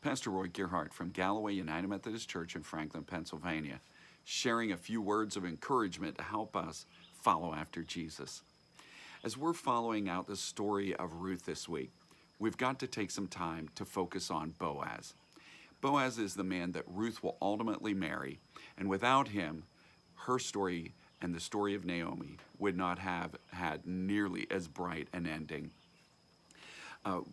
Pastor Roy Gerhardt from Galloway United Methodist Church in Franklin, Pennsylvania, sharing a few words of encouragement to help us follow after Jesus. As we're following out the story of Ruth this week, we've got to take some time to focus on Boaz. Boaz is the man that Ruth will ultimately marry, and without him, her story and the story of Naomi would not have had nearly as bright an ending.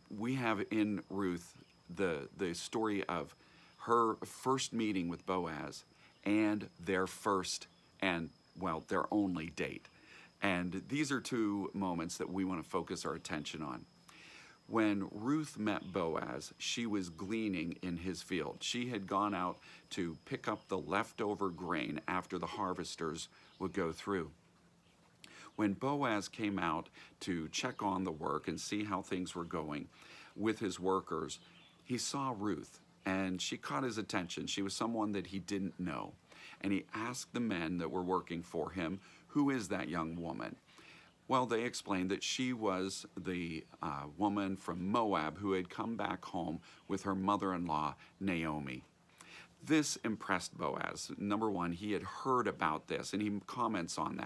We have in Ruth the story of her first meeting with Boaz and their first and, well, their only date. And these are two moments that we want to focus our attention on. When Ruth met Boaz, she was gleaning in his field. She had gone out to pick up the leftover grain after the harvesters would go through. When Boaz came out to check on the work and see how things were going with his workers, he saw Ruth, and she caught his attention. She was someone that he didn't know. And he asked the men that were working for him, "Who is that young woman?" Well, they explained that she was the woman from Moab who had come back home with her mother-in-law, Naomi. This impressed Boaz. Number one, he had heard about this, and he comments on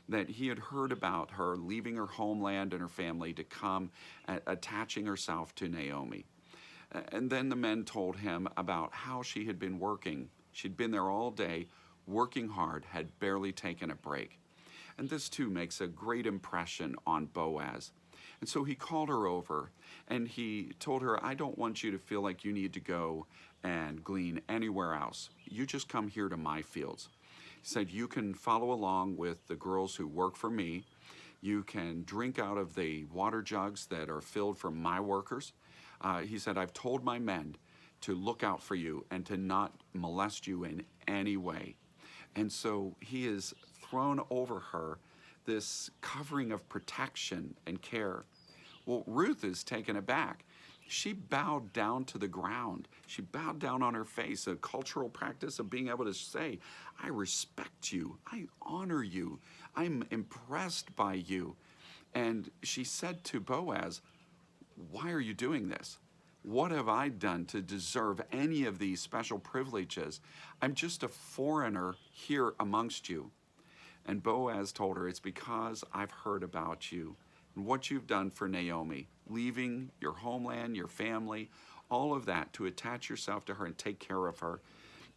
that he had heard about her leaving her homeland and her family to come, attaching herself to Naomi. And then the men told him about how she had been working. She'd been there all day, working hard, had barely taken a break. And this too makes a great impression on Boaz. And so he called her over and he told her, "I don't want you to feel like you need to go and glean anywhere else. You just come here to my fields." He said, "You can follow along with the girls who work for me. You can drink out of the water jugs that are filled for my workers." He said, "I've told my men to look out for you and to not molest you in any way." And so he has thrown over her this covering of protection and care. Well, Ruth is taken aback. She bowed down to the ground. She bowed down on her face, a cultural practice of being able to say, "I respect you. I honor you. I'm impressed by you." And she said to Boaz, "Why are you doing this? What have I done to deserve any of these special privileges? I'm just a foreigner here amongst you." And Boaz told her, "It's because I've heard about you and what you've done for Naomi, leaving your homeland, your family, all of that to attach yourself to her and take care of her."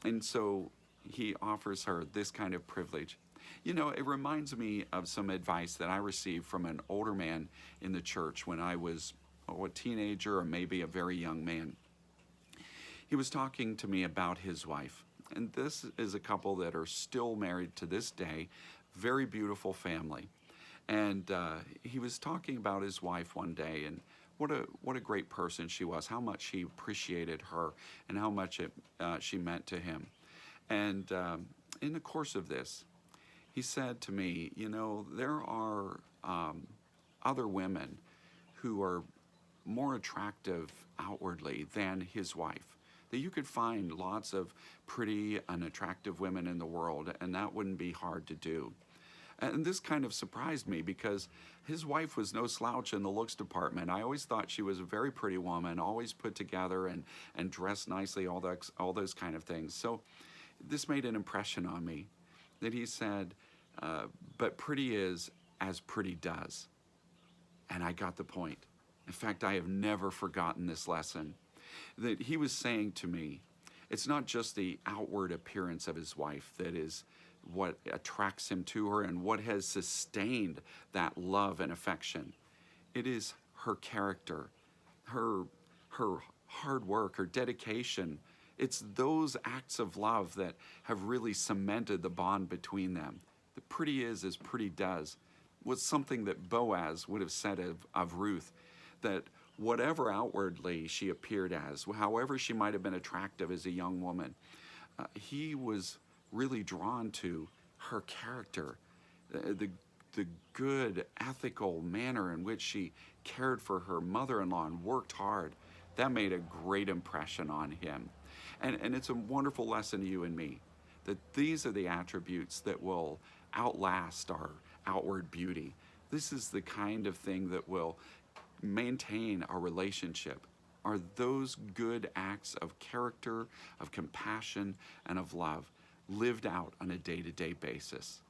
And so he offers her this kind of privilege. You know, it reminds me of some advice that I received from an older man in the church when I was a teenager or maybe a very young man. He was talking to me about his wife. And this is a couple that are still married to this day, very beautiful family. And he was talking about his wife one day and what a great person she was, how much he appreciated her and how much she meant to him. And in the course of this, he said to me, "You know, there are other women who are more attractive outwardly than his wife. That you could find lots of pretty and attractive women in the world, and that wouldn't be hard to do." And this kind of surprised me because his wife was no slouch in the looks department. I always thought she was a very pretty woman, always put together and dressed nicely, all those kind of things. So this made an impression on me that he said, "But pretty is as pretty does." And I got the point. In fact, I have never forgotten this lesson. That he was saying to me, it's not just the outward appearance of his wife that is what attracts him to her and what has sustained that love and affection. It is her character, her hard work, her dedication. It's those acts of love that have really cemented the bond between them. The pretty is as pretty does was something that Boaz would have said of Ruth, that whatever outwardly she appeared as, however she might have been attractive as a young woman, he was really drawn to her character, the good, ethical manner in which she cared for her mother-in-law and worked hard. That made a great impression on him. And it's a wonderful lesson to you and me, that these are the attributes that will outlast our outward beauty. This is the kind of thing that will maintain our relationship. are those good acts of character, of compassion, and of love lived out on a day-to-day basis.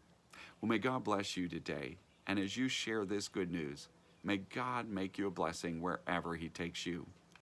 Well, may God bless you today. And as you share this good news, may God make you a blessing wherever He takes you.